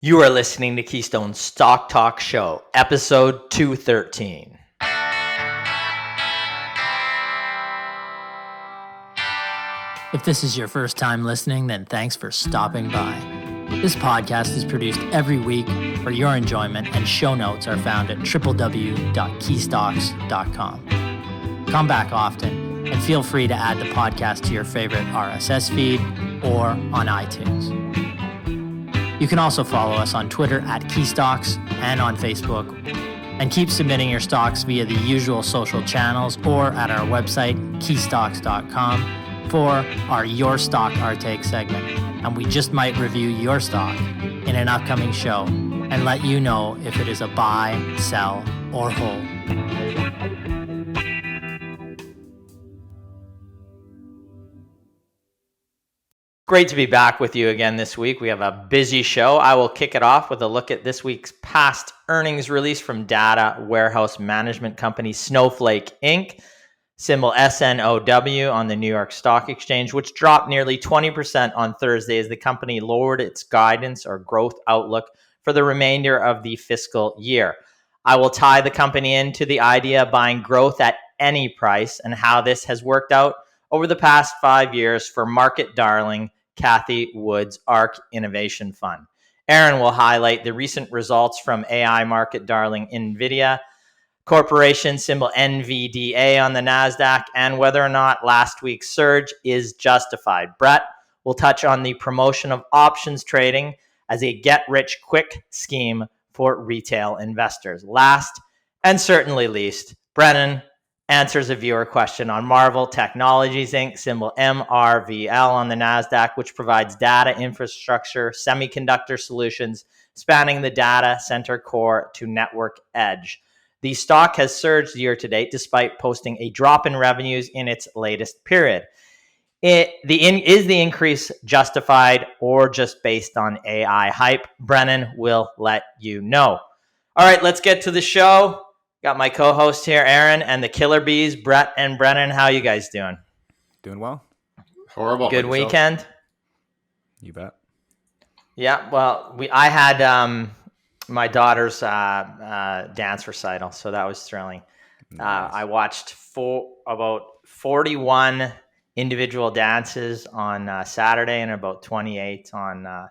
You are listening to Keystone's Stock Talk Show, episode 213. If this is your first time listening, then thanks for stopping by. This podcast is produced every week for your enjoyment, and show notes are found at www.keystocks.com. Come back often, and feel free to add the podcast to your favorite RSS feed or on iTunes. You can also follow us on Twitter at Keystocks and on Facebook. And keep submitting your stocks via the usual social channels or at our website, keystocks.com, for our Your Stock Our Take segment. And we just might review your stock in an upcoming show and let you know if it is a buy, sell, or hold. Great to be back with you again this week. We have a busy show. I will kick it off with a look at this week's past earnings release from data warehouse management company Snowflake Inc., symbol SNOW on the New York Stock Exchange, which dropped nearly 20% on Thursday as the company lowered its guidance or growth outlook for the remainder of the fiscal year. I will tie the company into the idea of buying growth at any price and how this has worked out over the past 5 years for market darling Cathie Wood's ARK Innovation Fund. Aaron will highlight the recent results from AI market darling Nvidia Corporation, symbol NVDA on the NASDAQ, and whether or not last week's surge is justified. Brett will touch on the promotion of options trading as a get-rich-quick scheme for retail investors. Last, and certainly least, Brennan answers a viewer question on Marvell Technologies Inc., symbol MRVL on the NASDAQ, which provides data infrastructure, semiconductor solutions spanning the data center core to network edge. The stock has surged year to date despite posting a drop in revenues in its latest period. Is the increase justified or just based on AI hype? Brennan will let you know. All right, let's get to the show. Got my co-host here, Aaron, and the Killer Bees, Brett and Brennan. How you guys doing? Doing well. Horrible. Good weekend? You bet. Yeah, well, I had my daughter's dance recital, so that was thrilling. Nice. I watched about 41 individual dances on Saturday and about 28 on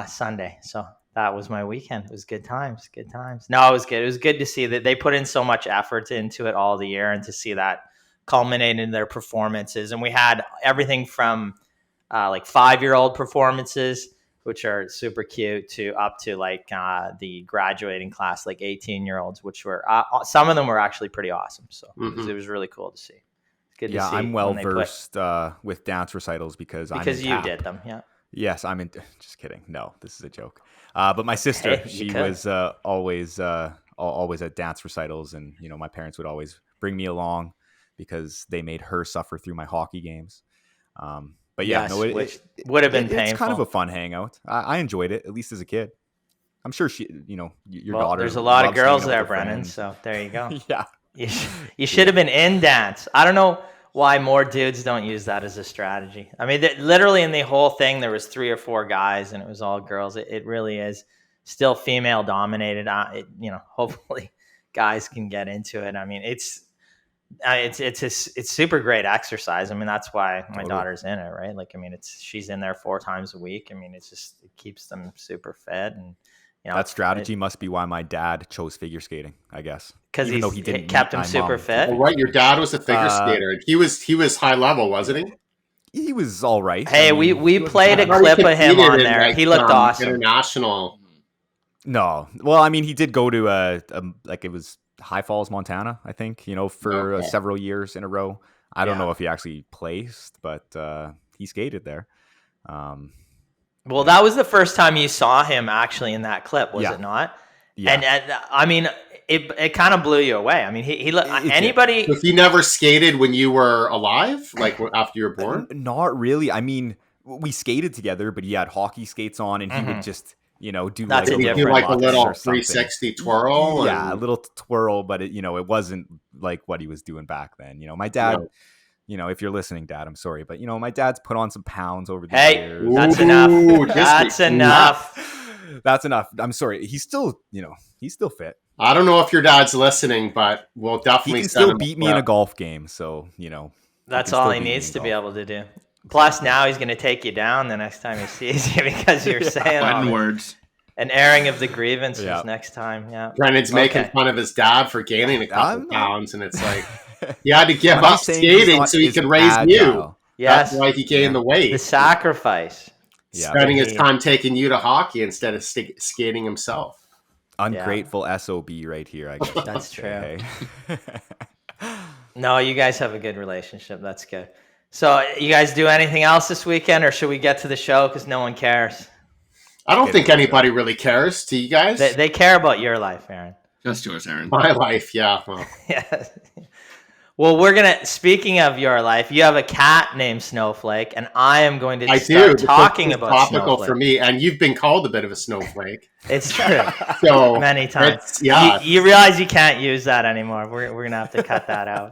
Sunday. So that was my weekend. It was good times. Good times. No, it was good. It was good to see that they put in so much effort into it all the year, and to see that culminate in their performances. And we had everything from like 5-year-old performances, which are super cute, to up to like the graduating class, like 18-year-olds, which were some of them were actually pretty awesome. So it was really cool to see. Good to see. I'm well versed with dance recitals because you did them. Yeah. Yes, I'm in. Just kidding. No, this is a joke. But my sister, she was always at dance recitals, and my parents would always bring me along because they made her suffer through my hockey games. But yeah, yes, which would have been painful. It's kind of a fun hangout. I enjoyed it, at least as a kid. I'm sure your daughter. There's a lot of girls there, Brennan. So there you go. Yeah, you should have been in dance. I don't know why more dudes don't use that as a strategy. I mean, literally in the whole thing, there was 3 or 4 guys, and it was all girls. It really is still female dominated. Hopefully, guys can get into it. I mean, it's super great exercise. I mean, that's why my daughter's in it, right? Like, I mean, she's in there 4 times a week. I mean, it keeps them super fit, and that strategy must be why my dad chose figure skating, I guess, because he kept him super fit. Oh, right, your dad was a figure skater, and he was high level, wasn't he? He was all right. Hey, we played a clip of him on there. He looked awesome. International. No, well, I mean, he did go to it was High Falls, Montana, I think, for several years in a row. I don't know if he actually placed, but he skated there. Well, that was the first time you saw him actually in that clip, was it not? Yeah. And I mean, it kind of blew you away. I mean, he anybody. So he never skated when you were alive, like after you were born? Not really. I mean, we skated together, but he had hockey skates on, and he would just do that's like a little 360 twirl. Yeah, a little twirl, but it wasn't like what he was doing back then. My dad. If you're listening, Dad, I'm sorry, but my dad's put on some pounds over the years. That's enough. That's enough. That's enough. I'm sorry. He's still fit. I don't know if your dad's listening, but we'll He definitely can send still him beat me in a golf game. So, That's can all still he beat me needs in to be golf. able to do. Plus, now he's going to take you down the next time he sees you because you're saying all Fighting this. words. An airing of the grievances Yeah. next time. Yeah. Brendan's making Okay. fun of his dad for gaining a couple I'm not- pounds, and it's like he had to give I'm up just saying he's skating not so he as could raise you. agile. Yes. That's why he gained the weight. The sacrifice. Yeah. Spending his He- time taking you to hockey instead of skating himself. Ungrateful SOB right here, I guess. you That's could say, hey. No, you guys have a good relationship. That's good. So, you guys do anything else this weekend, or should we get to the show because no one cares? I don't think anybody really cares. Do you guys? They care about your life, Aaron. Just yours, Aaron. My life, yeah. Well, Yeah. Well, speaking of your life, you have a cat named Snowflake, and I am going to I start do. talking It's about topical Snowflake. for me, and you've been called a bit of a snowflake. It's true. So Many times. yeah. You realize you can't use that anymore. We're going to have to cut that out.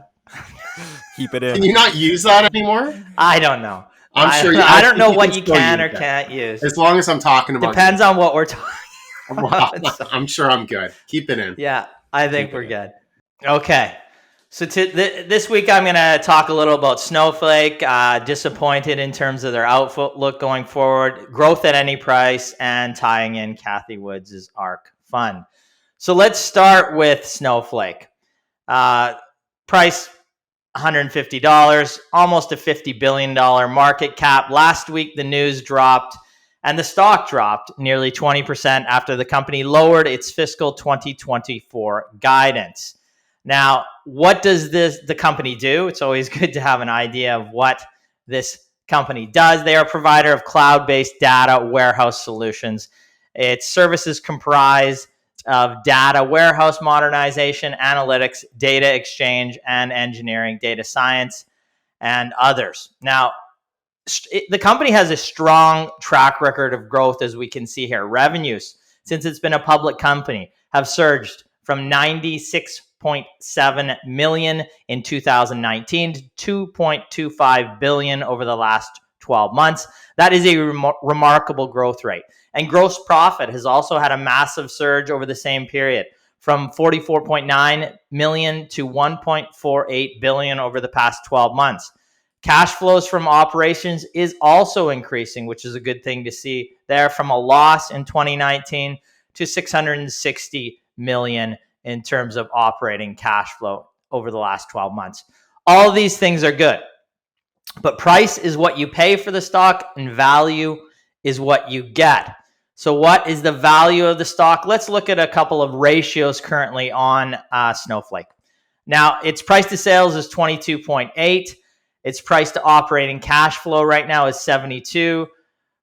Keep it Can in. you not use that anymore? I don't know. I'm sure. I don't know what you still can use or that. can't use. As long as I'm talking about. Depends on what we're talking Well, about. I'm sure I'm good. Keep it in. Yeah, I think we're good. Okay. So this week, I'm going to talk a little about Snowflake, disappointed in terms of their outlook going forward, growth at any price, and tying in Kathy Woods' ARK fund. So let's start with Snowflake. Price $150, almost a $50 billion market cap. Last week, the news dropped and the stock dropped nearly 20% after the company lowered its fiscal 2024 guidance. Now, what does the company do? It's always good to have an idea of what this company does. They are a provider of cloud-based data warehouse solutions. Its services comprise of data warehouse modernization, analytics, data exchange, and engineering, data science, and others. Now, the company has a strong track record of growth, as we can see here. Revenues, since it's been a public company, have surged from 96.7 million in 2019 to 2.25 billion over the last 12 months. That is a remarkable growth rate. And gross profit has also had a massive surge over the same period, from 44.9 million to 1.48 billion over the past 12 months. Cash flows from operations is also increasing, which is a good thing to see there, from a loss in 2019 to 660 million in terms of operating cash flow over the last 12 months. All of these things are good, but price is what you pay for the stock and value is what you get. So what is the value of the stock? Let's look at a couple of ratios currently on Snowflake. Now, its price to sales is 22.8. Its price to operating cash flow right now is 72.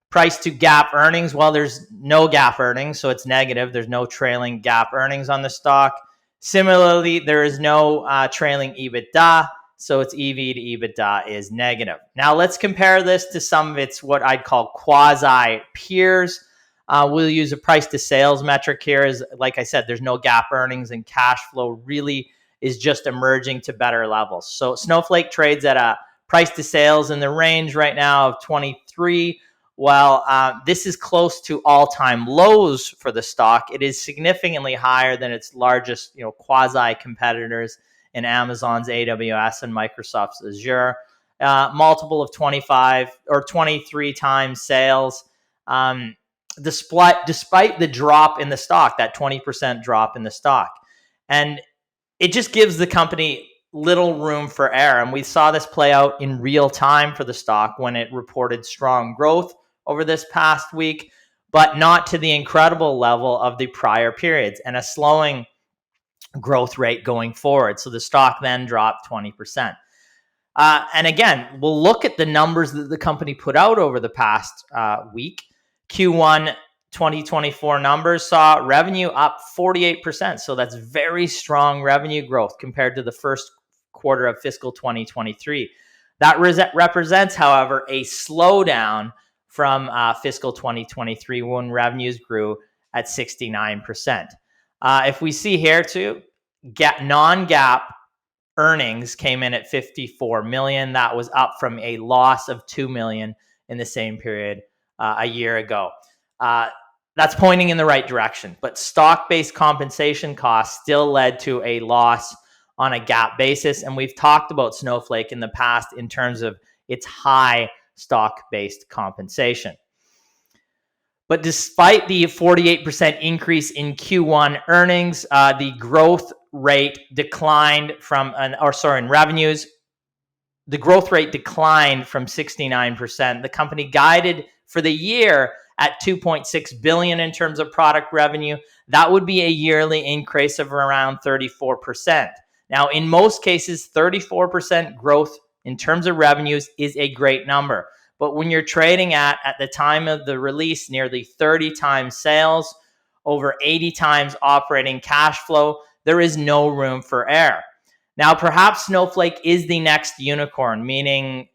Price to GAAP earnings, well, there's no GAAP earnings, so it's negative. There's no trailing GAAP earnings on the stock. Similarly, there is no trailing EBITDA, so its EV to EBITDA is negative. Now, let's compare this to some of its what I'd call quasi peers. We'll use a price to sales metric here. As like I said, there's no GAAP earnings, and cash flow really is just emerging to better levels. So Snowflake trades at a price to sales in the range right now of 23. Well, this is close to all-time lows for the stock. It is significantly higher than its largest, quasi competitors in Amazon's AWS and Microsoft's Azure. Multiple of 25 or 23 times sales. Despite the drop in the stock, that 20% drop in the stock. And it just gives the company little room for error. And we saw this play out in real time for the stock when it reported strong growth over this past week, but not to the incredible level of the prior periods and a slowing growth rate going forward. So the stock then dropped 20%. And again, we'll look at the numbers that the company put out over the past week. Q1 2024 numbers saw revenue up 48%. So that's very strong revenue growth compared to the first quarter of fiscal 2023. That represents, however, a slowdown from fiscal 2023 when revenues grew at 69%. If we see here too, non-GAAP earnings came in at 54 million. That was up from a loss of 2 million in the same period a year ago. that's pointing in the right direction. But stock-based compensation costs still led to a loss on a GAAP basis. And we've talked about Snowflake in the past in terms of its high stock-based compensation. But despite the 48% increase in Q1 earnings, the growth rate declined in revenues, the growth rate declined from 69%. The company guided for the year at 2.6 billion in terms of product revenue. That would be a yearly increase of around 34%. Now, in most cases, 34% growth in terms of revenues is a great number. But when you're trading at the time of the release, nearly 30 times sales, over 80 times operating cash flow, there is no room for error. Now, perhaps Snowflake is the next unicorn, meaning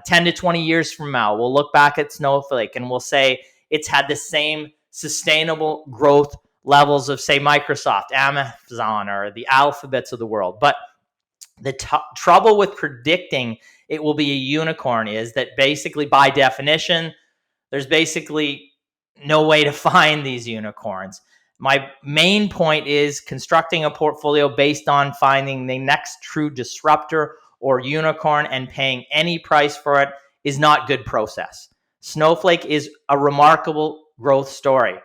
10 to 20 years from now, we'll look back at Snowflake and we'll say it's had the same sustainable growth levels of, say, Microsoft, Amazon, or the Alphabets of the world. But the trouble with predicting it will be a unicorn is that basically, by definition, there's basically no way to find these unicorns. My main point is constructing a portfolio based on finding the next true disruptor or unicorn and paying any price for it is not good process. Snowflake is a remarkable growth story,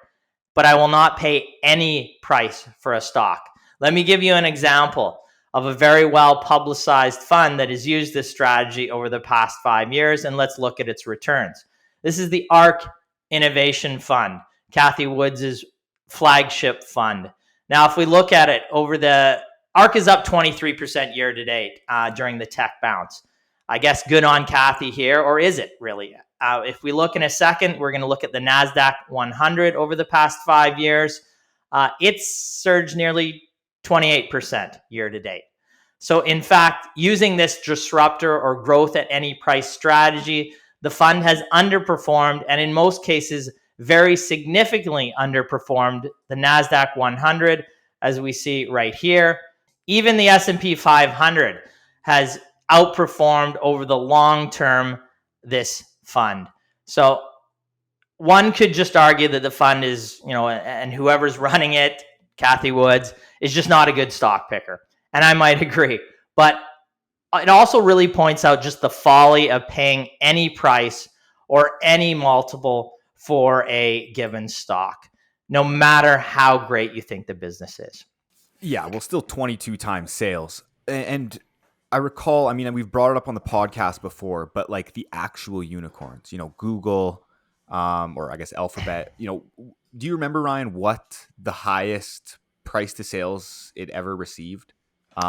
but I will not pay any price for a stock. Let me give you an example of a very well publicized fund that has used this strategy over the past 5 years, and let's look at its returns. This is the ARK Innovation Fund, Kathy Woods' flagship fund. Now, if we look at it ARK is up 23% year to date during the tech bounce. I guess good on Kathy here, or is it really? If we look in a second, we're going to look at the NASDAQ 100 over the past 5 years. It's surged nearly 28% year to date. So in fact, using this disruptor or growth at any price strategy, the fund has underperformed, and in most cases, very significantly underperformed the NASDAQ 100, as we see right here. Even the S&P 500 has outperformed over the long term this fund. So one could just argue that the fund is, and whoever's running it, Kathy Woods, is just not a good stock picker. And I might agree. But it also really points out just the folly of paying any price or any multiple for a given stock, no matter how great you think the business is. Yeah, well, still 22 times sales. And I recall, we've brought it up on the podcast before, but like the actual unicorns, Google, or I guess Alphabet, do you remember, Ryan, what the highest price to sales it ever received?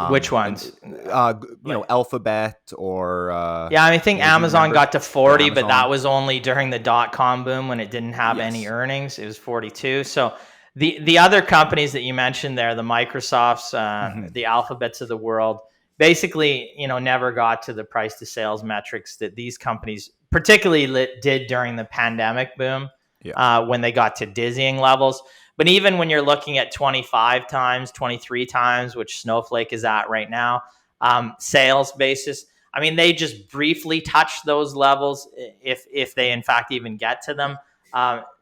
Which ones? Alphabet or... I think Amazon got to 40, but that was only during the dot-com boom when it didn't have any earnings. It was 42. So the other companies that you mentioned there, the Microsofts, the Alphabets of the world, basically, never got to the price to sales metrics that these companies particularly did during the pandemic boom, when they got to dizzying levels. But even when you're looking at 25 times, 23 times, which Snowflake is at right now, sales basis, they just briefly touch those levels if they in fact even get to them.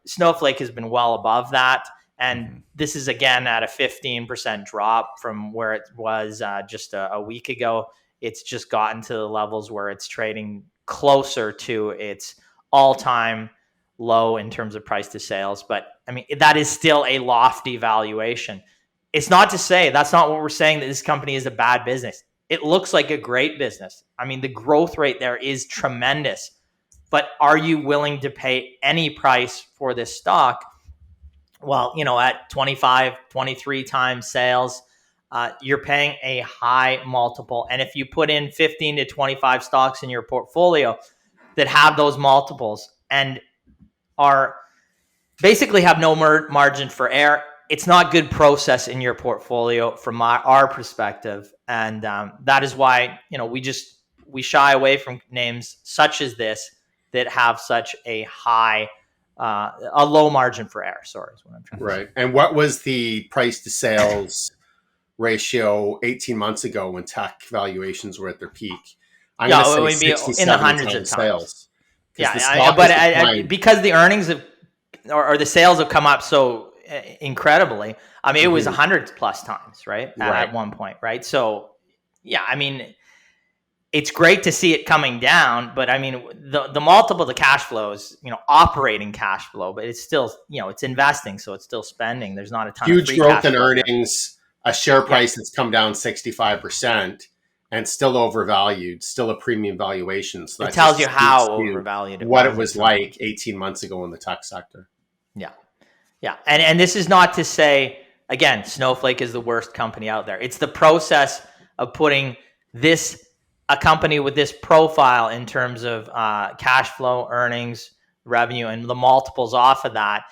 Snowflake has been well above that. And this is, again, at a 15% drop from where it was just a week ago. It's just gotten to the levels where it's trading closer to its all-time low in terms of price to sales. But that is still a lofty valuation. It's not to say, that's not what we're saying, that this company is a bad business. It looks like a great business. The growth rate there is tremendous. But are you willing to pay any price for this stock? Well, at 25, 23 times sales, you're paying a high multiple. And if you put in 15 to 25 stocks in your portfolio that have those multiples and are basically have no margin for error, it's not good process in your portfolio from our perspective. And that is why, we shy away from names such as this that have such a high, a low margin for error. Sorry, is what I'm trying to say. Right. And what was the price to sales ratio 18 months ago when tech valuations were at their peak? It would be in the hundreds of times. Sales. But because the earnings have or the sales have come up so incredibly. I mean, it was 100 plus times, right? At one point, right? So, yeah, I mean, it's great to see it coming down, but I mean, the multiple, the cash flows, operating cash flow, but it's still, it's investing, so it's still spending. There's not a ton of Huge free growth cash in flow earnings, a share price that's come down 65%, and still overvalued, still a premium valuation. So It that tells just you how speaks to overvalued what was it was at some point. like 18 months ago in the tech sector. Yeah. Yeah. And this is not to say, again, Snowflake is the worst company out there. It's the process of putting a company with this profile in terms of cash flow, earnings, revenue, and the multiples off of that,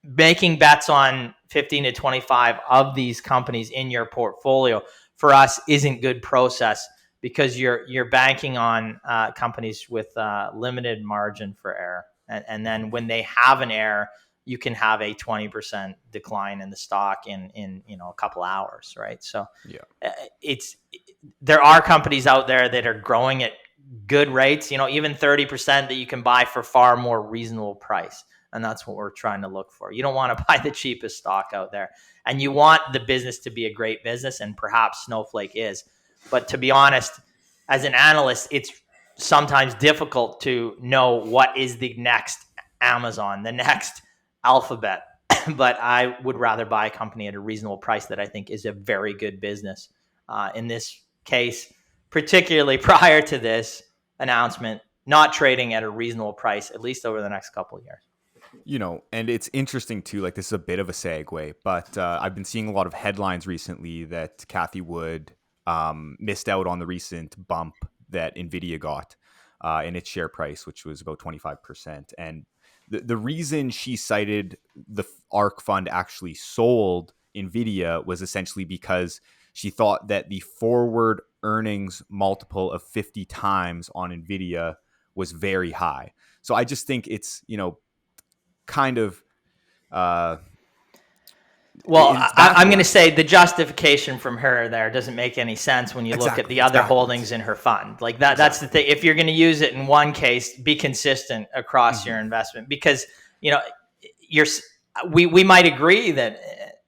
making bets on 15 to 25 of these companies in your portfolio for us isn't good process, because you're banking on companies with limited margin for error. And then when they have an error, you can have a 20% decline in the stock in a couple hours, right? So there are companies out there that are growing at good rates, even 30%, that you can buy for far more reasonable price. And that's what we're trying to look for. You don't want to buy the cheapest stock out there, and you want the business to be a great business, and perhaps Snowflake is. But to be honest, as an analyst, it's sometimes difficult to know what is the next Amazon, the next Alphabet. But I would rather buy a company at a reasonable price that I think is a very good business. In this case, particularly prior to this announcement, not trading at a reasonable price, at least over the next couple of years. And it's interesting too, like this is a bit of a segue, but I've been seeing a lot of headlines recently that Cathie Wood missed out on the recent bump that Nvidia got in its share price, which was about 25%. And the reason she cited the ARK fund actually sold Nvidia was essentially because she thought that the forward earnings multiple of 50 times on Nvidia was very high. So I just think it's, kind of I'm going to say the justification from her there doesn't make any sense when you look at the other holdings in her fund. Like that, that's the thing. If you're going to use it in one case, be consistent across your investment, because we might agree that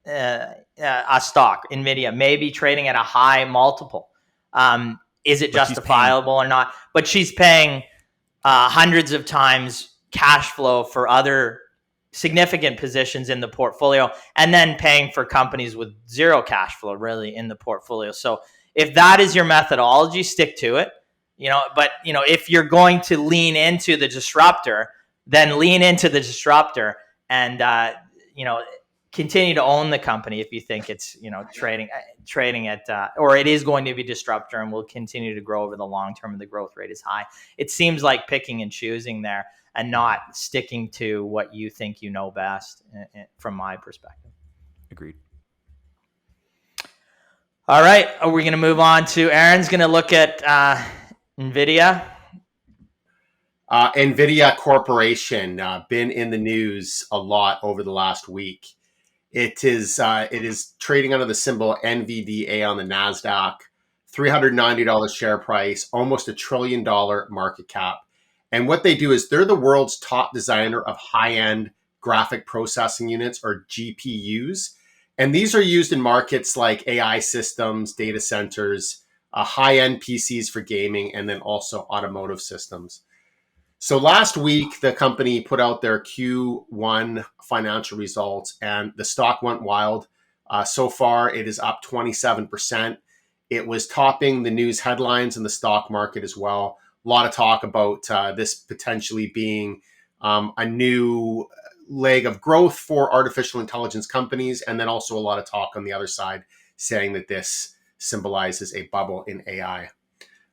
a stock, Nvidia, may be trading at a high multiple. Is it justifiable or not? But she's paying hundreds of times cash flow for other significant positions in the portfolio, and then paying for companies with zero cash flow really in the portfolio. So if that is your methodology, stick to it. But if you're going to lean into the disruptor, then lean into the disruptor, and continue to own the company if you think it's trading at or it is going to be disruptor and will continue to grow over the long term and the growth rate is high. It seems like picking and choosing there and not sticking to what you think best, from my perspective. Agreed. All right, are we going to move on to Aaron's going to look at Nvidia? Nvidia Corporation been in the news a lot over the last week. It is trading under the symbol NVDA on the NASDAQ, $390 share price, almost $1 trillion market cap. And what they do is they're the world's top designer of high-end graphic processing units, or GPUs. And these are used in markets like AI systems, data centers, high-end PCs for gaming, and then also automotive systems. So last week, the company put out their Q1 financial results, and the stock went wild. So far, it is up 27%. It was topping the news headlines in the stock market as well. A lot of talk about this potentially being a new leg of growth for artificial intelligence companies, and then also a lot of talk on the other side saying that this symbolizes a bubble in AI.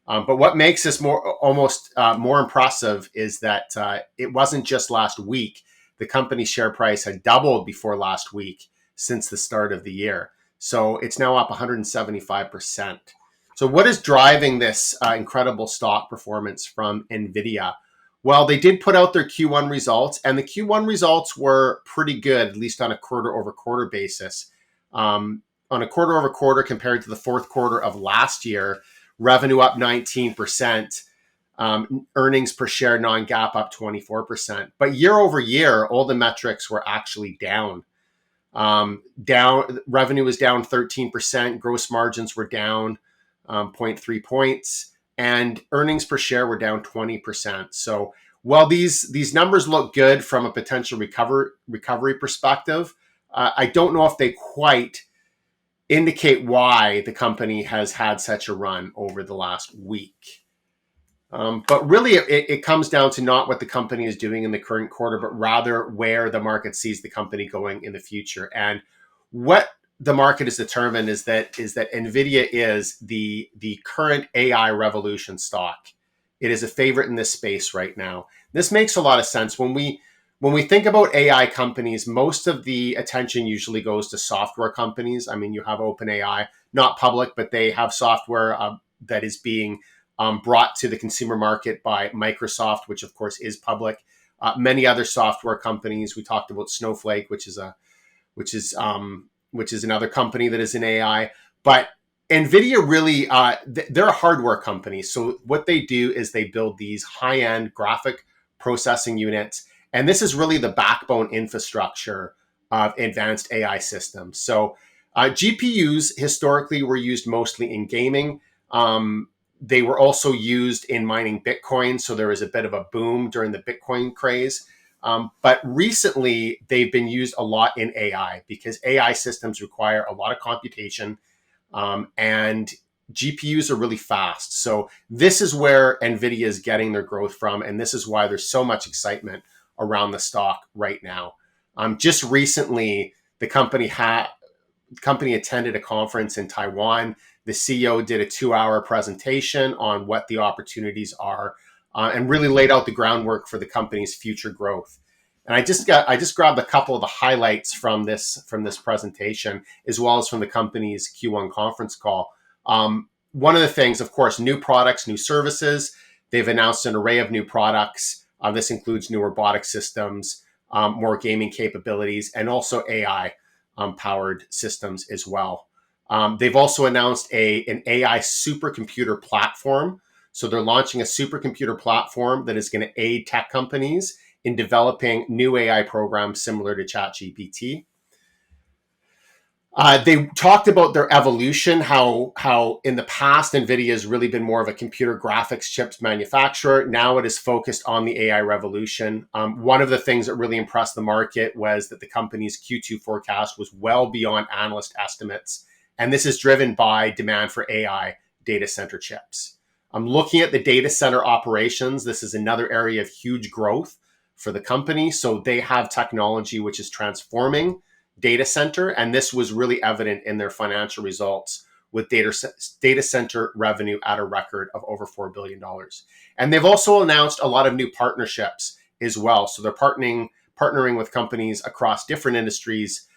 But what makes this more impressive is that it wasn't just last week. The company's share price had doubled before last week since the start of the year. So it's now up 175%. So what is driving this incredible stock performance from Nvidia? Well, they did put out their Q1 results, and the Q1 results were pretty good, at least on a quarter-over-quarter basis. On a quarter-over-quarter compared to the fourth quarter of last year, revenue up 19%, Earnings per share non-GAAP up 24%. But year over year, all the metrics were actually down. Revenue was down 13%. Gross margins were down 0.3 points, and earnings per share were down 20%. So while these numbers look good from a potential recovery perspective, I don't know if they quite indicate why the company has had such a run over the last week. But really, it comes down to not what the company is doing in the current quarter, but rather where the market sees the company going in the future. And what the market has determined is that Nvidia is the current AI revolution stock. It is a favorite in this space right now. This makes a lot of sense. When we think about AI companies, most of the attention usually goes to software companies. I mean, you have OpenAI, not public, but they have software that is being brought to the consumer market by Microsoft, which of course is public. Many other software companies. We talked about Snowflake, which is another company that is in AI. But Nvidia really, they're a hardware company. So what they do is they build these high-end graphic processing units, and this is really the backbone infrastructure of advanced AI systems. So GPUs historically were used mostly in gaming. They were also used in mining Bitcoin. So there was a bit of a boom during the Bitcoin craze. But recently, they've been used a lot in AI because AI systems require a lot of computation, and GPUs are really fast. So this is where Nvidia is getting their growth from, and this is why there's so much excitement around the stock right now. Just recently, the company attended a conference in Taiwan. The CEO did a 2-hour presentation on what the opportunities are, and really laid out the groundwork for the company's future growth. And I just grabbed a couple of the highlights from this presentation, as well as from the company's Q1 conference call. One of the things, of course, new products, new services. They've announced an array of new products. This includes new robotic systems, more gaming capabilities, and also AI powered systems as well. They've also announced an AI supercomputer platform. So they're launching a supercomputer platform that is going to aid tech companies in developing new AI programs similar to ChatGPT. They talked about their evolution, how in the past, NVIDIA has really been more of a computer graphics chips manufacturer. Now it is focused on the AI revolution. One of the things that really impressed the market was that the company's Q2 forecast was well beyond analyst estimates. And this is driven by demand for AI data center chips. I'm looking at the data center operations. This is another area of huge growth for the company. So they have technology which is transforming data center. And this was really evident in their financial results with data center revenue at a record of over $4 billion. And they've also announced a lot of new partnerships as well. So they're partnering with companies across different industries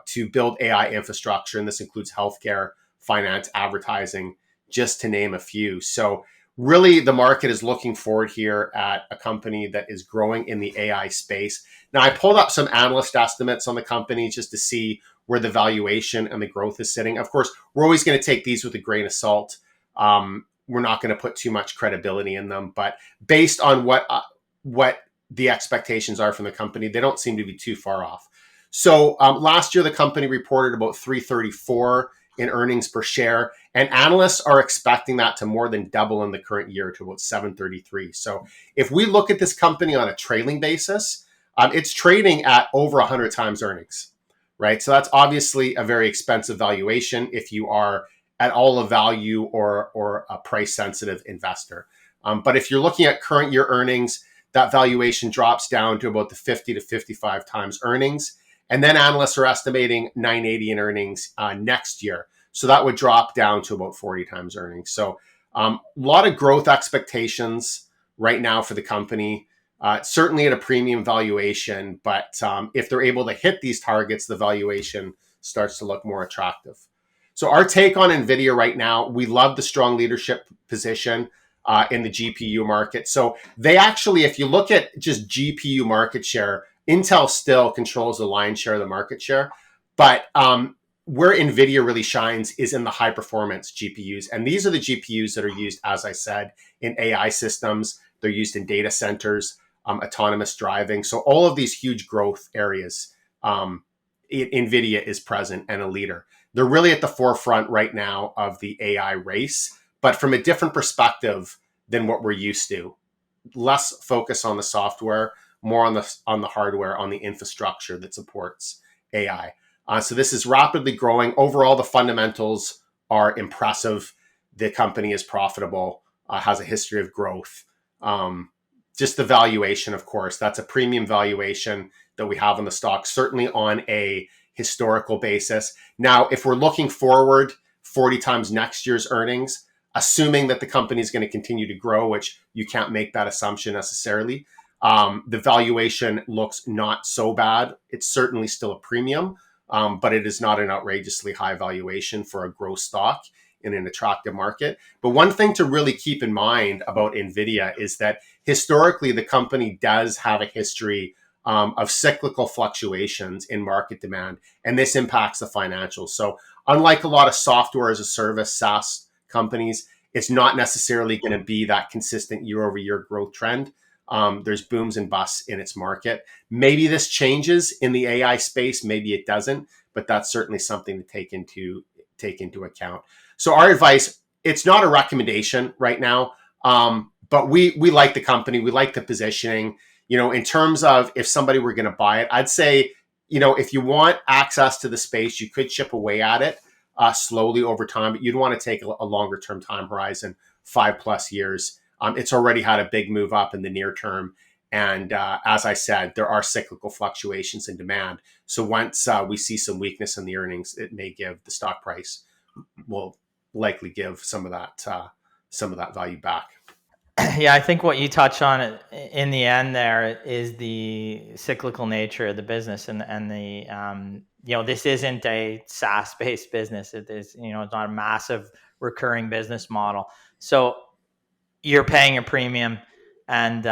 to build AI infrastructure. And this includes healthcare, finance, advertising, just to name a few. So really, the market is looking forward here at a company that is growing in the AI space. Now, I pulled up some analyst estimates on the company just to see where the valuation and the growth is sitting. Of course, we're always going to take these with a grain of salt. We're not going to put too much credibility in them. But based on what the expectations are from the company, they don't seem to be too far off. So last year, the company reported about $3.34 in earnings per share, and analysts are expecting that to more than double in the current year to about $7.33. So if we look at this company on a trailing basis, it's trading at over 100 times earnings, right? So that's obviously a very expensive valuation if you are at all a value or a price-sensitive investor. But if you're looking at current year earnings, that valuation drops down to about the 50 to 55 times earnings. And then analysts are estimating $9.80 in earnings next year. So that would drop down to about 40 times earnings. So a lot of growth expectations right now for the company, certainly at a premium valuation. But if they're able to hit these targets, the valuation starts to look more attractive. So our take on NVIDIA right now, we love the strong leadership position in the GPU market. So they actually, if you look at just GPU market share, Intel still controls the lion's share of the market share. But where Nvidia really shines is in the high performance GPUs. And these are the GPUs that are used, as I said, in AI systems. They're used in data centers, autonomous driving. So all of these huge growth areas, Nvidia is present and a leader. They're really at the forefront right now of the AI race, but from a different perspective than what we're used to. Less focus on the software, more on the hardware, on the infrastructure that supports AI. So this is rapidly growing. Overall, the fundamentals are impressive. The company is profitable, has a history of growth. Just the valuation, of course, that's a premium valuation that we have on the stock, certainly on a historical basis. Now, if we're looking forward 40 times next year's earnings, assuming that the company is going to continue to grow, which you can't make that assumption necessarily, the valuation looks not so bad. It's certainly still a premium, but it is not an outrageously high valuation for a growth stock in an attractive market. But one thing to really keep in mind about Nvidia is that historically, the company does have a history of cyclical fluctuations in market demand, and this impacts the financials. So unlike a lot of software as a service, SaaS companies, it's not necessarily going to be that consistent year-over-year growth trend. There's booms and busts in its market. Maybe this changes in the AI space, maybe it doesn't, but that's certainly something to take into account. So our advice, it's not a recommendation right now, but we like the company, we like the positioning. In terms of if somebody were going to buy it, I'd say, if you want access to the space, you could chip away at it slowly over time, but you'd want to take a longer term time horizon, 5+ years. It's already had a big move up in the near term. And as I said, there are cyclical fluctuations in demand. So once we see some weakness in the earnings, it may give the stock price, will likely give some of that value back. Yeah, I think what you touch on in the end there is the cyclical nature of the business, and the this isn't a SaaS based business. It is it's not a massive recurring business model. So you're paying a premium and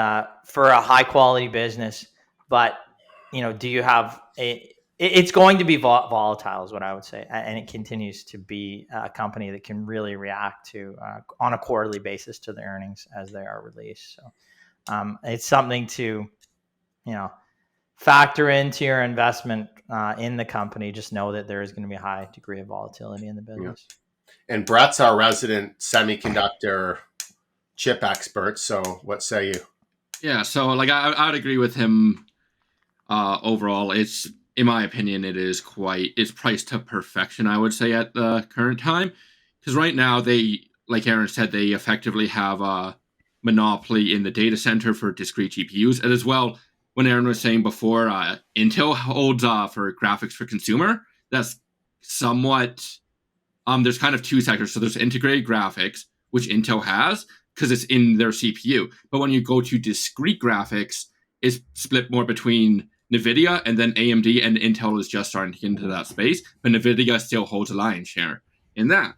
for a high quality business, but do you have it's going to be volatile is what I would say, and it continues to be a company that can really react to on a quarterly basis to the earnings as they are released. So it's something to factor into your investment in the company. Just know that there is going to be a high degree of volatility in the business. Yeah. And Brett's our resident semiconductor chip expert. So what say you? Yeah, so I would agree with him. Overall, it's, in my opinion, it's priced to perfection, I would say, at the current time. Because right now, they, like Aaron said, they effectively have a monopoly in the data center for discrete GPUs. And as well, when Aaron was saying before, Intel holds for graphics for consumer. That's somewhat, there's kind of two sectors. So there's integrated graphics, which Intel has, because it's in their CPU. But when you go to discrete graphics, it's split more between Nvidia and then AMD, and Intel is just starting to get into that space, but Nvidia still holds a lion's share in that.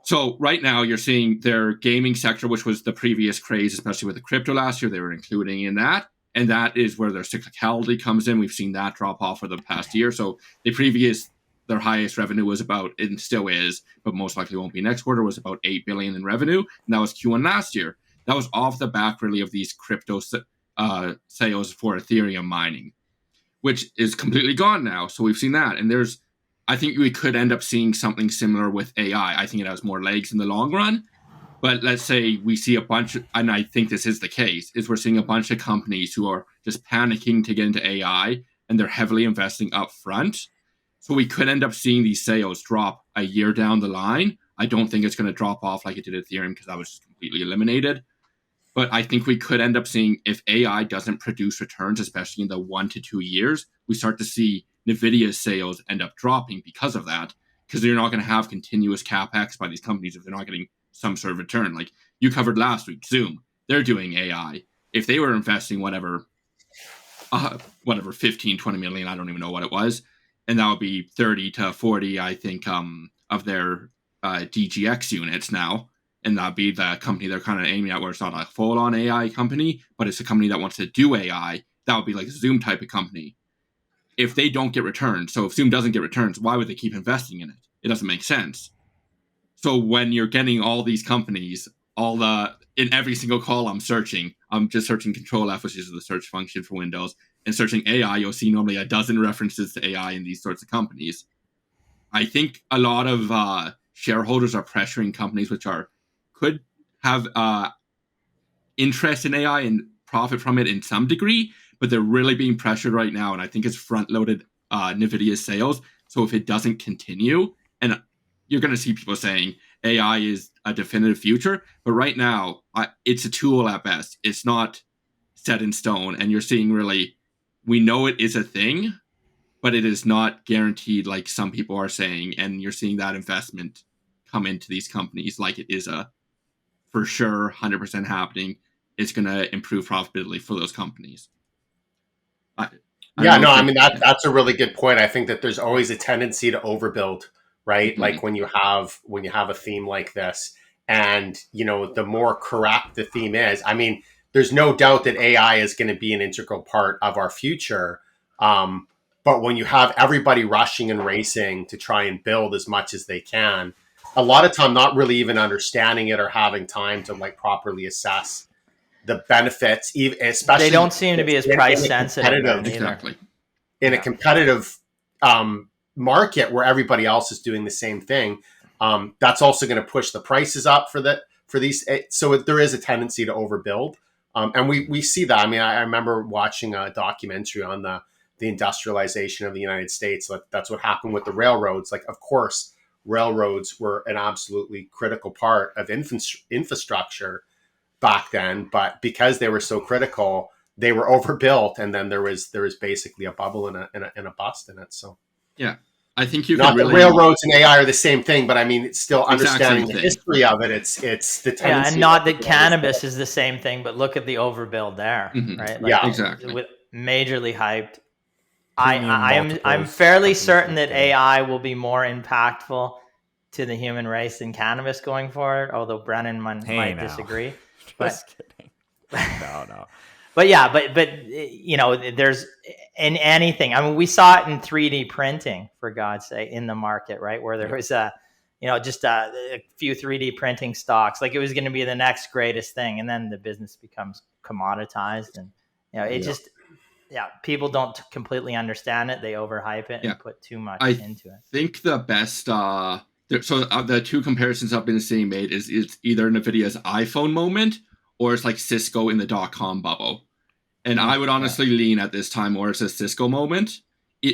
So right now you're seeing their gaming sector, which was the previous craze, especially with the crypto last year, they were including in that. And that is where their cyclicality comes in. We've seen that drop off for the past year. So their highest revenue was about, and still is, but most likely won't be next quarter, was about $8 billion in revenue. And that was Q1 last year. That was off the back really of these crypto sales for Ethereum mining, which is completely gone now. So we've seen that. And I think we could end up seeing something similar with AI. I think it has more legs in the long run. But let's say we see a bunch, and I think this is the case, is we're seeing a bunch of companies who are just panicking to get into AI, and they're heavily investing up front. So we could end up seeing these sales drop a year down the line. I don't think it's going to drop off like it did Ethereum, because that was just completely eliminated. But I think we could end up seeing, if AI doesn't produce returns, especially in the 1 to 2 years, we start to see Nvidia's sales end up dropping because of that, because you're not going to have continuous CapEx by these companies if they're not getting some sort of return. Like you covered last week, Zoom, they're doing AI. If they were investing whatever 15, 20 million, I don't even know what it was, and that would be 30 to 40, I think, of their DGX units now. And that'd be the company they're kind of aiming at, where it's not a full-on AI company, but it's a company that wants to do AI. That would be like a Zoom type of company. if they don't get returns, so if Zoom doesn't get returns, why would they keep investing in it? It doesn't make sense. So when you're getting all these companies, in every single call I'm just searching Control F, which is the search function for Windows, and searching AI, you'll see normally a dozen references to AI in these sorts of companies. I think a lot of shareholders are pressuring companies which could have interest in AI and profit from it in some degree, but they're really being pressured right now, and I think it's front-loaded Nvidia's sales. So if it doesn't continue, and you're going to see people saying AI is a definitive future, but right now it's a tool at best. It's not set in stone, and you're seeing we know it is a thing, but it is not guaranteed like some people are saying, and you're seeing that investment come into these companies like it is a for sure 100% happening. It's going to improve profitability for those companies. That's a really good point. I think that there's always a tendency to overbuild, right? Mm-hmm. Like when you have a theme like this, and the more correct the theme is, I mean, there's no doubt that AI is going to be an integral part of our future. But when you have everybody rushing and racing to try and build as much as they can, a lot of time not really even understanding it or having time to properly assess the benefits, especially they don't seem to be as price sensitive. Exactly. In a competitive market where everybody else is doing the same thing, that's also going to push the prices up for these. So there is a tendency to overbuild, and we see that. I mean, I remember watching a documentary on the industrialization of the United States. That's what happened with the railroads. Like, of course, railroads were an absolutely critical part of infrastructure back then, but because they were so critical, they were overbuilt, and then there was basically a bubble and a bust in it. So yeah, I think you not can really railroads and AI are the same thing, but I mean, it's still understanding the history of it. It's the tendency. And not that cannabis is the same thing, but look at the overbuild there, mm-hmm. right? Exactly. With majorly hyped. I'm fairly certain that AI will be more impactful to the human race than cannabis going forward, although Brennan might disagree. Just kidding. No. But yeah, but there's in anything. I mean, we saw it in 3D printing, for God's sake, in the market, right? Where there was just a few 3D printing stocks, like it was going to be the next greatest thing, and then the business becomes commoditized, and people don't completely understand it. They overhype it and put too much into it. I think the best. The two comparisons I've been seeing made is it's either Nvidia's iPhone moment or it's like Cisco in the .com bubble. And I would honestly lean at this time more as a Cisco moment,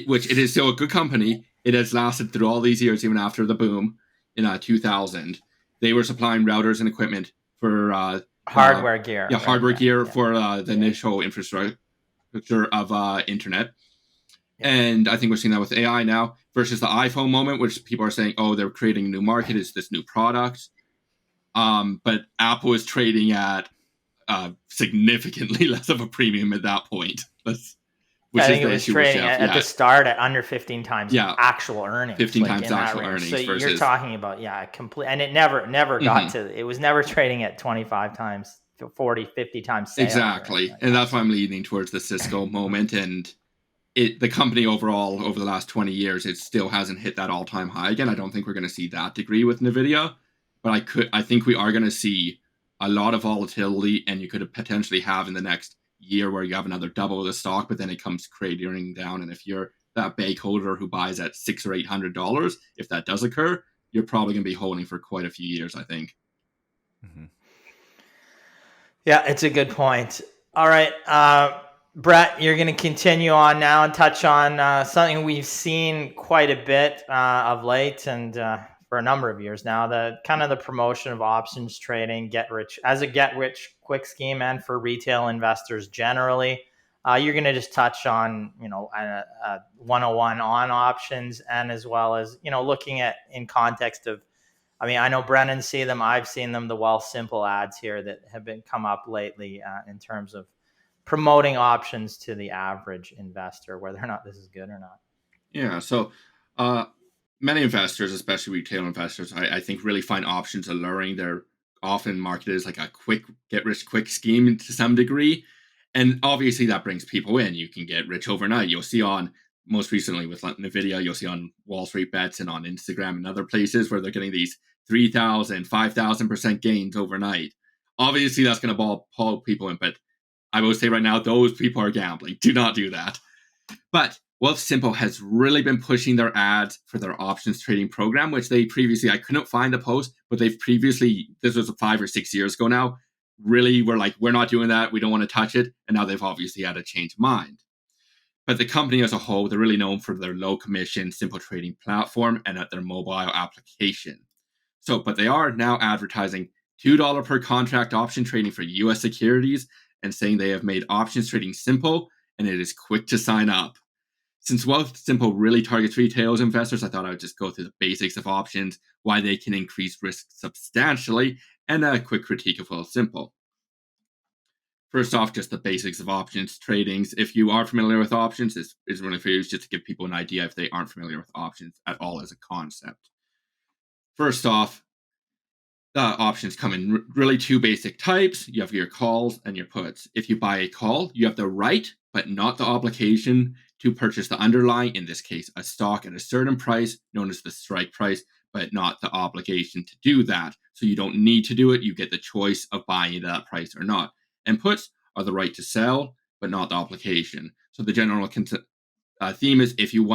which it is still a good company. It has lasted through all these years, even after the boom in 2000. They were supplying routers and equipment for hardware gear. Yeah, hardware gear for the initial infrastructure of internet. And I think we're seeing that with AI now versus the iPhone moment, which people are saying, oh, they're creating a new market. It's this new product. But Apple is trading at significantly less of a premium at that point. I think it was trading at the start at under 15 times actual earnings. 15 times actual earnings. So you're talking about, complete. And it never got to, it was never trading at 25 times, 40, 50 times sales. Exactly. And that's why I'm leaning towards the Cisco moment. And the company overall over the last 20 years, it still hasn't hit that all-time high again. I don't think we're going to see that degree with Nvidia, but I think we are going to see a lot of volatility, and you could potentially have in the next year where you have another double of the stock, but then it comes cratering down. And if you're that big holder who buys at $600 or $800, if that does occur, you're probably going to be holding for quite a few years, I think. Mm-hmm. Yeah, it's a good point. All right. Brett, you're going to continue on now and touch on something we've seen quite a bit of late and for a number of years now, the kind of the promotion of options trading, get rich quick scheme, and for retail investors generally. You're going to just touch on, a 101 on options, and as well as, looking at in context of, I know Brennan see them, I've seen them, the Wealthsimple ads here that have been come up lately in terms of promoting options to the average investor, whether or not this is good or not. Yeah. So many investors, especially retail investors, I think really find options alluring. They're often marketed as like a quick get rich quick scheme to some degree. And obviously that brings people in. You can get rich overnight. You'll see on most recently with like Nvidia, you'll see on Wall Street Bets and on Instagram and other places where they're getting these 3,000, 5,000% gains overnight. Obviously, that's going to pull people in, but I will say right now, those people are gambling. Do not do that. But Wealthsimple has really been pushing their ads for their options trading program, which they previously, I couldn't find a post, but they've previously, this was 5 or 6 years ago now, really were like, we're not doing that. We don't want to touch it. And now they've obviously had a change of mind. But the company as a whole, they're really known for their low commission, simple trading platform and at their mobile application. So, but they are now advertising $2 per contract option trading for US securities and saying they have made options trading simple and it is quick to sign up. Since Wealthsimple really targets retail investors, I thought I would just go through the basics of options, why they can increase risk substantially, and a quick critique of Wealthsimple. First off, just the basics of options tradings. If you are familiar with options, this is really for you, just to give people an idea if they aren't familiar with options at all as a concept. First off, the options come in really 2 basic types. You have your calls and your puts. If you buy a call, you have the right, but not the obligation to purchase the underlying, in this case, a stock at a certain price, known as the strike price, but not the obligation to do that. So you don't need to do it. You get the choice of buying it at that price or not. And puts are the right to sell, but not the obligation. So the general theme is if you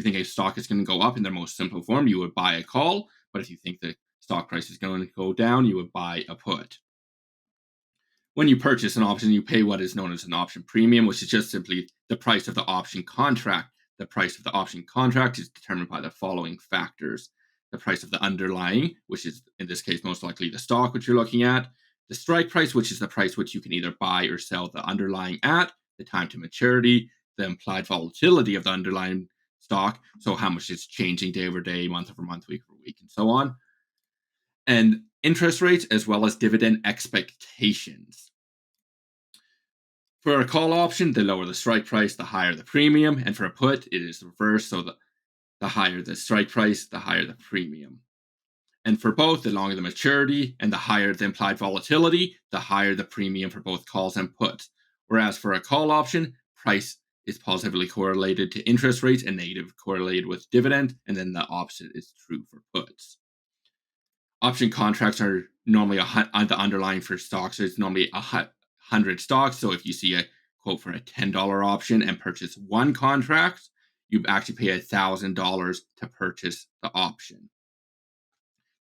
think a stock is going to go up in their most simple form, you would buy a call. But if you think the stock price is going to go down, you would buy a put. When you purchase an option, you pay what is known as an option premium, which is just simply the price of the option contract. The price of the option contract is determined by the following factors: the price of the underlying, which is in this case most likely the stock which you're looking at, the strike price, which is the price which you can either buy or sell the underlying at, the time to maturity, the implied volatility of the underlying stock, so how much it's changing day over day, month over month, week over week, and so on, and interest rates, as well as dividend expectations. For a call option, the lower the strike price, the higher the premium, and for a put, it is reversed, so the higher the strike price, the higher the premium. And for both, the longer the maturity and the higher the implied volatility, the higher the premium for both calls and puts. Whereas for a call option, price is positively correlated to interest rates and negative correlated with dividend, and then the opposite is true for puts. Option contracts are normally the underlying for stocks, so it's normally 100 stocks. So if you see a quote for a $10 option and purchase 1 contract, you actually pay $1,000 to purchase the option.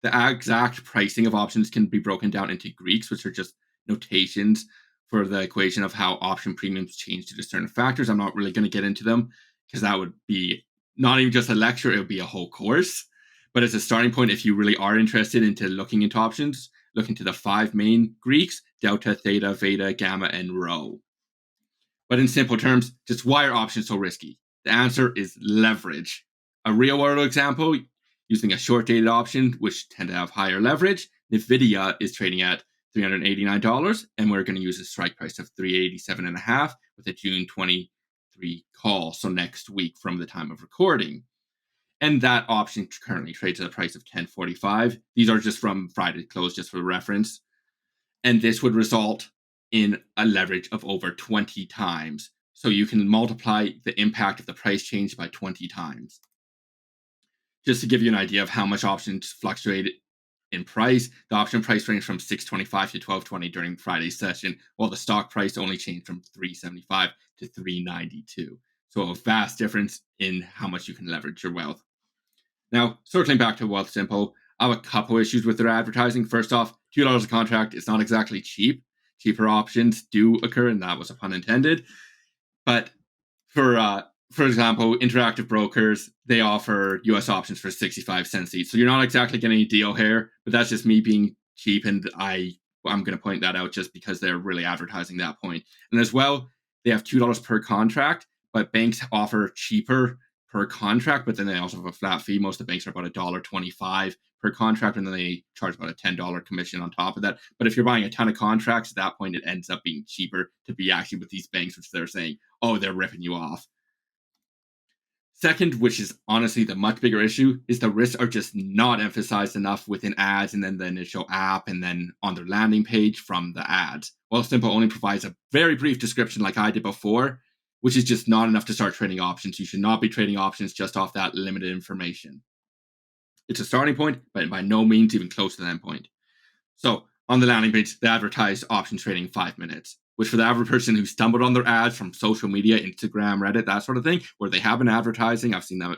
The exact pricing of options can be broken down into Greeks, which are just notations for the equation of how option premiums change due to certain factors. I'm not really going to get into them because that would be not even just a lecture, it would be a whole course. But as a starting point, if you really are interested into looking into options, look into the 5 main Greeks: delta, theta, veta, gamma, and rho. But in simple terms, just why are options so risky? The answer is leverage. A real world example, using a short dated option, which tend to have higher leverage, Nvidia is trading at $389, and we're going to use a strike price of $387.5 with a June 23 call, so next week from the time of recording. And that option currently trades at a price of $10.45. These are just from Friday close, just for reference. And this would result in a leverage of over 20 times. So you can multiply the impact of the price change by 20 times. Just to give you an idea of how much options fluctuate in price, the option price ranged from $6.25 to $12.20 during Friday's session, while the stock price only changed from $3.75 to $3.92. So a vast difference in how much you can leverage your wealth. Now, circling back to Wealthsimple, I have a couple issues with their advertising. First off, $2 a contract is not exactly cheap. Cheaper options do occur, and that was a pun intended. But for example, Interactive Brokers, they offer US options for 65 cents each. So you're not exactly getting a deal here, but that's just me being cheap, and I'm going to point that out just because they're really advertising that point. And as well, they have $2 per contract, but banks offer cheaper per contract, but then they also have a flat fee. Most of the banks are about $1.25 per contract, and then they charge about a $10 commission on top of that. But if you're buying a ton of contracts, at that point, it ends up being cheaper to be actually with these banks, which they're saying, oh, they're ripping you off. Second, which is honestly the much bigger issue, is the risks are just not emphasized enough within ads and then the initial app and then on their landing page from the ads. Wealthsimple only provides a very brief description like I did before, which is just not enough to start trading options. You should not be trading options just off that limited information. It's a starting point, but by no means even close to the end point. So on the landing page, they advertised options trading in 5 minutes, which for the average person who stumbled on their ads from social media, Instagram, Reddit, that sort of thing, where they have been advertising, I've seen that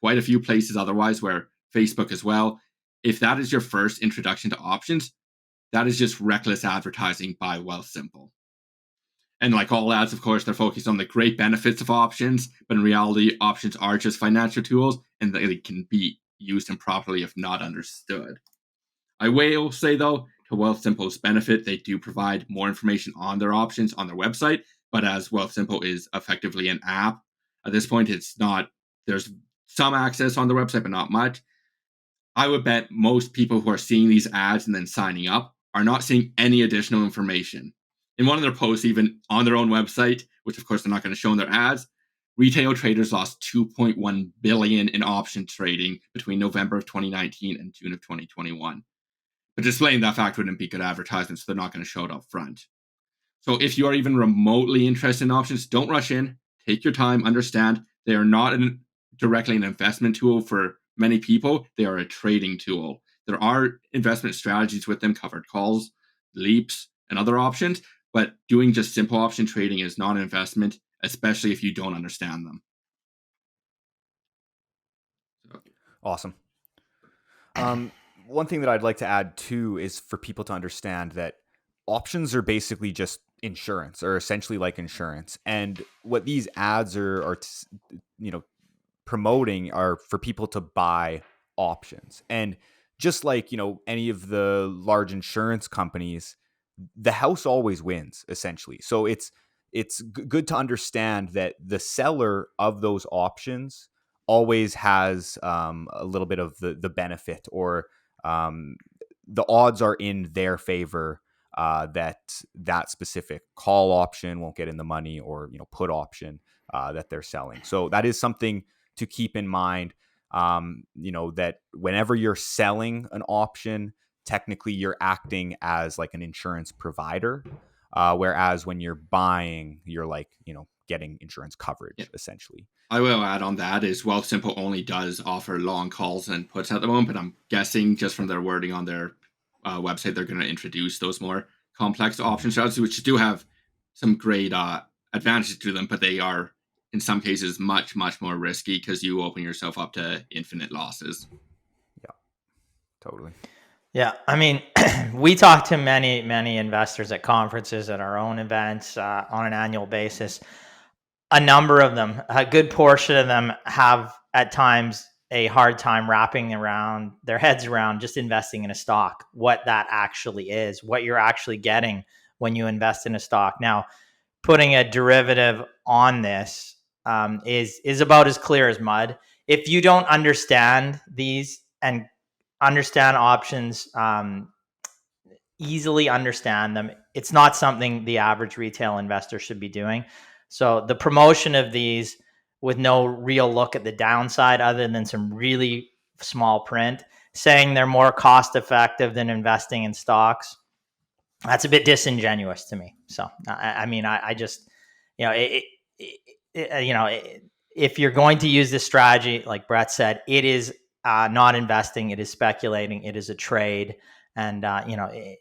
quite a few places otherwise, where Facebook as well. If that is your first introduction to options, that is just reckless advertising by Wealthsimple. And like all ads, of course, they're focused on the great benefits of options, but in reality, options are just financial tools and they can be used improperly if not understood. I will say, though, to Wealthsimple's benefit, they do provide more information on their options on their website, but as Wealthsimple is effectively an app, at this point, it's not, there's some access on their website, but not much. I would bet most people who are seeing these ads and then signing up are not seeing any additional information. In one of their posts, even on their own website, which of course they're not going to show in their ads, retail traders lost $2.1 billion in option trading between November of 2019 and June of 2021. But displaying that fact wouldn't be good advertisement, so they're not going to show it up front. So if you are even remotely interested in options, don't rush in. Take your time, understand they are not directly an investment tool for many people. They are a trading tool. There are investment strategies with them, covered calls, leaps, and other options, but doing just simple option trading is not an investment, especially if you don't understand them. Awesome. One thing that I'd like to add too is for people to understand that options are basically just insurance, or essentially like insurance. And what these ads are promoting are for people to buy options. And just like, any of the large insurance companies, the house always wins essentially. So it's good to understand that the seller of those options always has a little bit of the benefit, or the odds are in their favor that specific call option won't get in the money, or put option that they're selling. So that is something to keep in mind. That whenever you're selling an option, technically you're acting as like an insurance provider, whereas when you're buying, you're like getting insurance coverage essentially. I will add on that is Wealthsimple only does offer long calls and puts at the moment, but I'm guessing just from their wording on their website, they're going to introduce those more complex option strategies, which do have some great advantages to them, but they are in some cases much, much more risky because you open yourself up to infinite losses. Yeah, totally. Yeah, I mean, we talk to many, many investors at conferences, at our own events on an annual basis. A number of them, a good portion of them, have at times a hard time wrapping around their heads around just investing in a stock, what that actually is, what you're actually getting when you invest in a stock. Now, putting a derivative on this is about as clear as mud. If you don't understand these and understand options, easily understand them, it's not something the average retail investor should be doing. So the promotion of these with no real look at the downside other than some really small print, saying they're more cost effective than investing in stocks, that's a bit disingenuous to me. So I just, if you're going to use this strategy, like Brett said, it is not investing, it is speculating, it is a trade. And,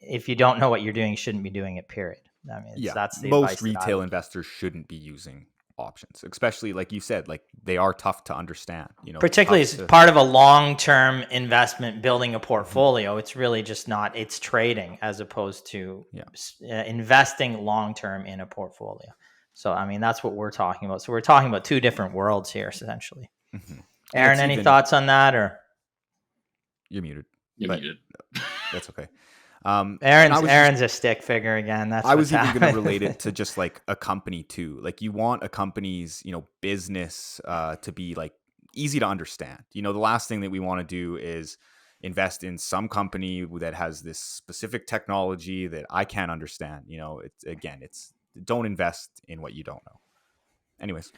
if you don't know what you're doing, you shouldn't be doing it, period. I mean, that's the most retail investors shouldn't be using options, especially like you said, like they are tough to understand, particularly as part of a long-term investment, building a portfolio. It's really just not, it's trading as opposed to investing long-term in a portfolio. So, I mean, that's what we're talking about. So we're talking about two different worlds here, essentially. Mm-hmm. Aaron, any thoughts on that, or? You're muted. You're muted. That's okay. Aaron's a stick figure again. I was even going to relate it to just like a company too. Like you want a company's, business to be like easy to understand. The last thing that we want to do is invest in some company that has this specific technology that I can't understand. It's don't invest in what you don't know. Anyways.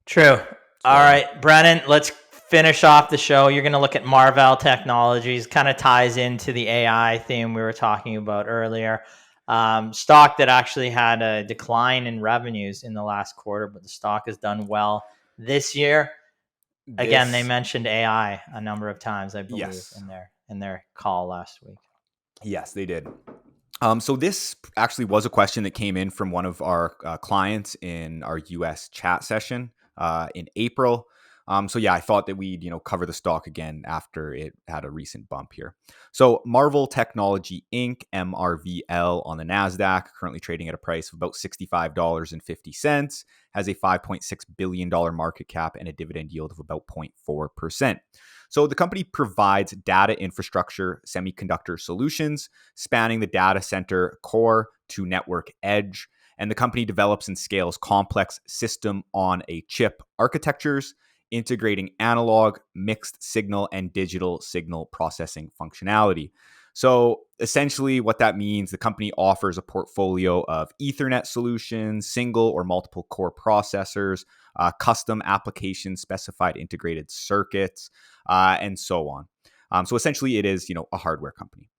True. All right, Brennan, let's finish off the show. You're going to look at Marvell Technologies, kind of ties into the AI theme we were talking about earlier. Stock that actually had a decline in revenues in the last quarter, but the stock has done well this year. Again, they mentioned AI a number of times, I believe, Yes. in their call last week. Yes, they did. So this actually was a question that came in from one of our clients in our US chat session in April. So yeah, I thought that we'd cover the stock again after it had a recent bump here. So Marvell Technology Inc. MRVL on the NASDAQ, currently trading at a price of about $65.50, has a $5.6 billion market cap and a dividend yield of about 0.4%. So the company provides data infrastructure semiconductor solutions spanning the data center core to network edge. And the company develops and scales complex system on a chip architectures, integrating analog, mixed signal, and digital signal processing functionality. So essentially what that means, the company offers a portfolio of Ethernet solutions, single or multiple core processors, custom application specified integrated circuits, and so on. So essentially it is, a hardware company.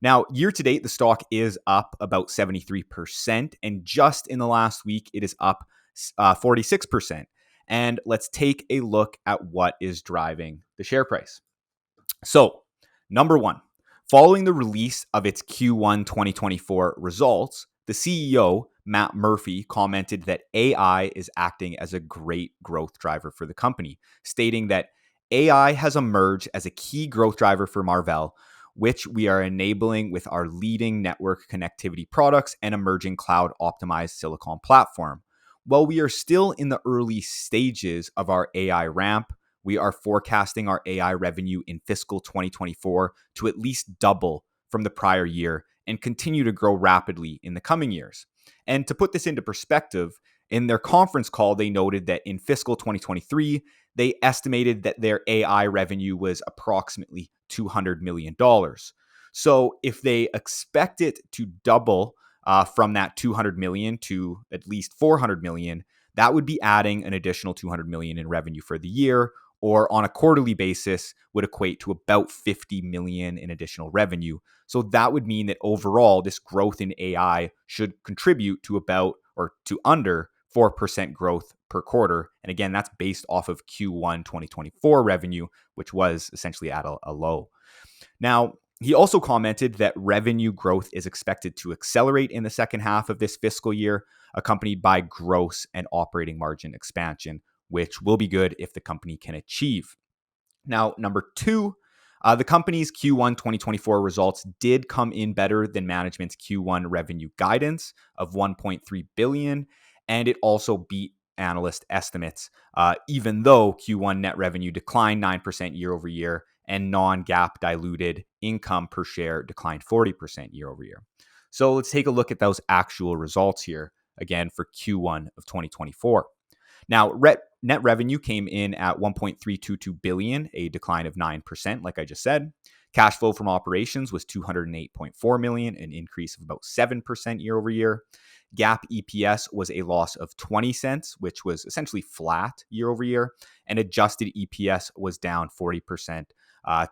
Now, year to date, the stock is up about 73%. And just in the last week, it is up 46%. And let's take a look at what is driving the share price. So, number one, following the release of its Q1 2024 results, the CEO, Matt Murphy, commented that AI is acting as a great growth driver for the company, stating that AI has emerged as a key growth driver for Marvell, which we are enabling with our leading network connectivity products and emerging cloud-optimized silicon platform. While we are still in the early stages of our AI ramp, we are forecasting our AI revenue in fiscal 2024 to at least double from the prior year and continue to grow rapidly in the coming years. And to put this into perspective, in their conference call, they noted that in fiscal 2023, they estimated that their AI revenue was approximately $200 million. So if they expect it to double from that 200 million to at least 400 million, that would be adding an additional 200 million in revenue for the year, or on a quarterly basis would equate to about 50 million in additional revenue. So that would mean that overall this growth in AI should contribute to about or to under 4% growth per quarter. And again, that's based off of Q1 2024 revenue, which was essentially at a low. Now, he also commented that revenue growth is expected to accelerate in the second half of this fiscal year, accompanied by gross and operating margin expansion, which will be good if the company can achieve. Now, number two, the company's Q1 2024 results did come in better than management's Q1 revenue guidance of 1.3 billion, and it also beat analyst estimates, even though Q1 net revenue declined 9% year over year and non-GAAP diluted income per share declined 40% year over year. So let's take a look at those actual results here again for Q1 of 2024. Now, net revenue came in at 1.322 billion, a decline of 9%, like I just said. Cash flow from operations was 208.4 million, an increase of about 7% year over year. GAAP EPS was a loss of 20 cents, which was essentially flat year over year. And adjusted EPS was down 40%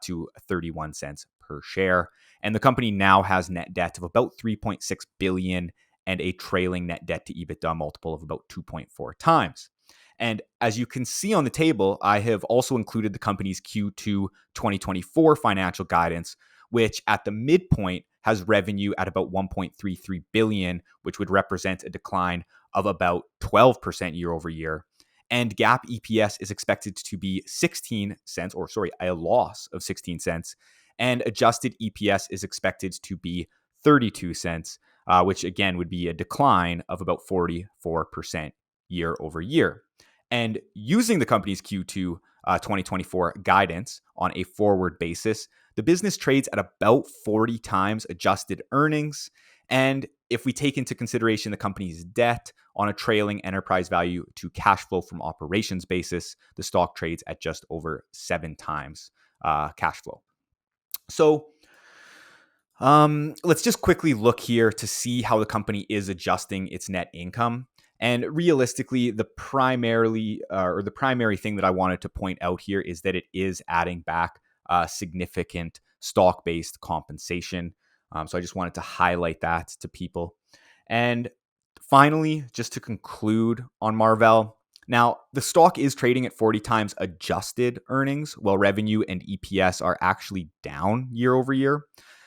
to 31 cents per share. And the company now has net debt of about 3.6 billion and a trailing net debt to EBITDA multiple of about 2.4 times. And as you can see on the table, I have also included the company's Q2 2024 financial guidance, which at the midpoint has revenue at about 1.33 billion, which would represent a decline of about 12% year over year. And GAAP EPS is expected to be 16 cents, or sorry, a loss of 16 cents. And adjusted EPS is expected to be 32 cents, which again would be a decline of about 44% year over year. And using the company's Q2 2024 guidance on a forward basis, the business trades at about 40 times adjusted earnings. And if we take into consideration the company's debt on a trailing enterprise value to cash flow from operations basis, the stock trades at just over 7 times cash flow. So let's just quickly look here to see how the company is adjusting its net income. And realistically, the primary thing that I wanted to point out here is that it is adding back significant stock-based compensation. So I just wanted to highlight that to people. And finally, just to conclude on Marvell, now the stock is trading at 40 times adjusted earnings, while revenue and EPS are actually down year over year.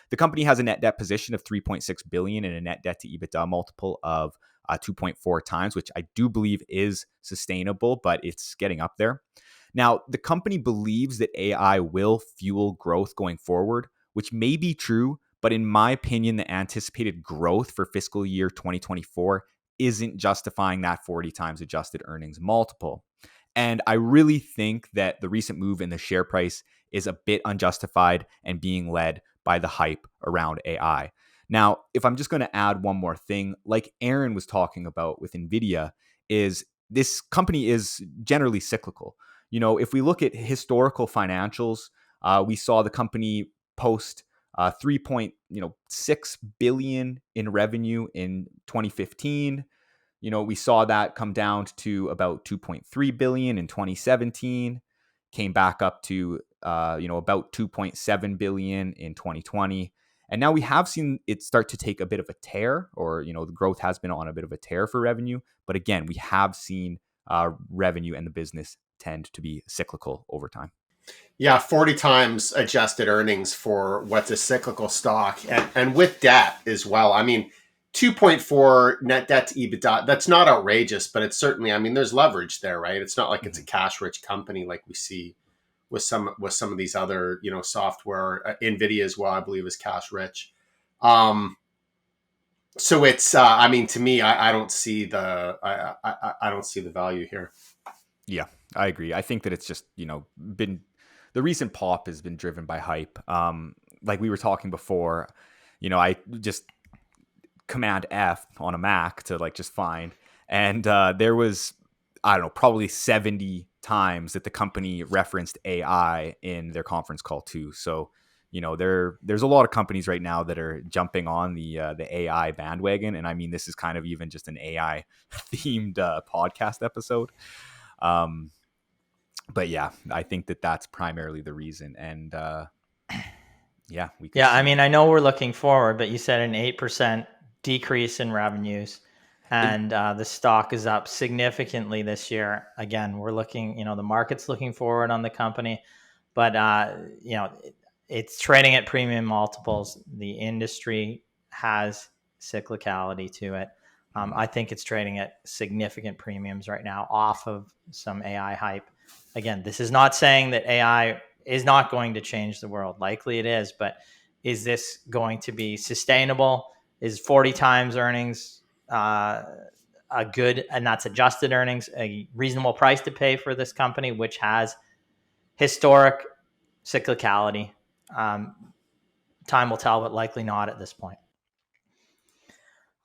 The company has a net debt position of $3.6 billion and a net debt to EBITDA multiple of 2.4 times, which I do believe is sustainable, but it's getting up there. Now, the company believes that AI will fuel growth going forward, which may be true, but in my opinion, the anticipated growth for fiscal year 2024 isn't justifying that 40 times adjusted earnings multiple. And I really think that the recent move in the share price is a bit unjustified and being led by the hype around AI. Now, if I'm just going to add one more thing, like Aaron was talking about with Nvidia, is this company is generally cyclical. You know, if we look at historical financials, we saw the company post 3.6 billion in revenue in 2015. You know, we saw that come down to about 2.3 billion in 2017, came back up to about 2.7 billion in 2020. And now we have seen it start to take a bit of a tear, or, you know, the growth has been on a bit of a tear for revenue. But again, we have seen revenue and the business tend to be cyclical over time. Yeah, 40 times adjusted earnings for what's a cyclical stock, and with debt as well. I mean, 2.4 net debt to EBITDA, that's not outrageous, but it's certainly, I mean, there's leverage there, right? It's not like it's a cash rich company like we see with some of these other, you know, software. Nvidia as well, I believe, is cash rich. So it's I mean, to me, I don't see the I don't see the value here. Yeah, I agree. I think that it's just, you know, been the recent pop has been driven by hype. Like we were talking before, you know, I just Command F on a Mac to like just find, and there was, I don't know, probably 70 times that the company referenced AI in their conference call too. So, you know, there's a lot of companies right now that are jumping on the AI bandwagon, and I mean, this is kind of even just an AI themed podcast episode. But yeah, I think that that's primarily the reason. And yeah, we can I mean, I know we're looking forward, but you said an 8% decrease in revenues, and the stock is up significantly this year. Again, we're looking, you know, the market's looking forward on the company, but you know, it's trading at premium multiples. The industry has cyclicality to it. I think it's trading at significant premiums right now off of some AI hype. Again, this is not saying that AI is not going to change the world. Likely it is, but is this going to be sustainable? Is 40 times earnings a good, and that's adjusted earnings, a reasonable price to pay for this company, which has historic cyclicality? Time will tell, but likely not at this point.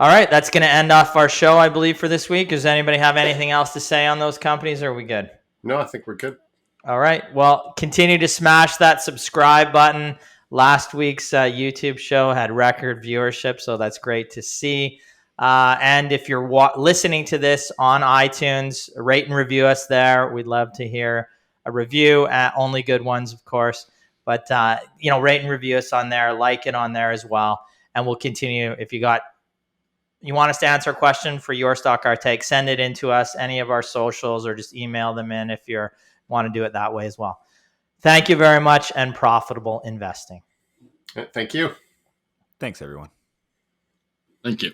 All right, that's going to end off our show, I believe, for this week. Does anybody have anything else to say on those companies, or are we good? No, I think we're good. All right. Well, continue to smash that subscribe button. Last week's YouTube show had record viewership, so that's great to see. And if you're listening to this on iTunes, rate and review us there. We'd love to hear a review. Only good ones, of course. But, you know, rate and review us on there. Like it on there as well. And we'll continue. If you want us to answer a question for your stock, our take, send it in to us, any of our socials, or just email them in if you want to do it that way as well. Thank you very much, and profitable investing. Thank you. Thanks, everyone. Thank you.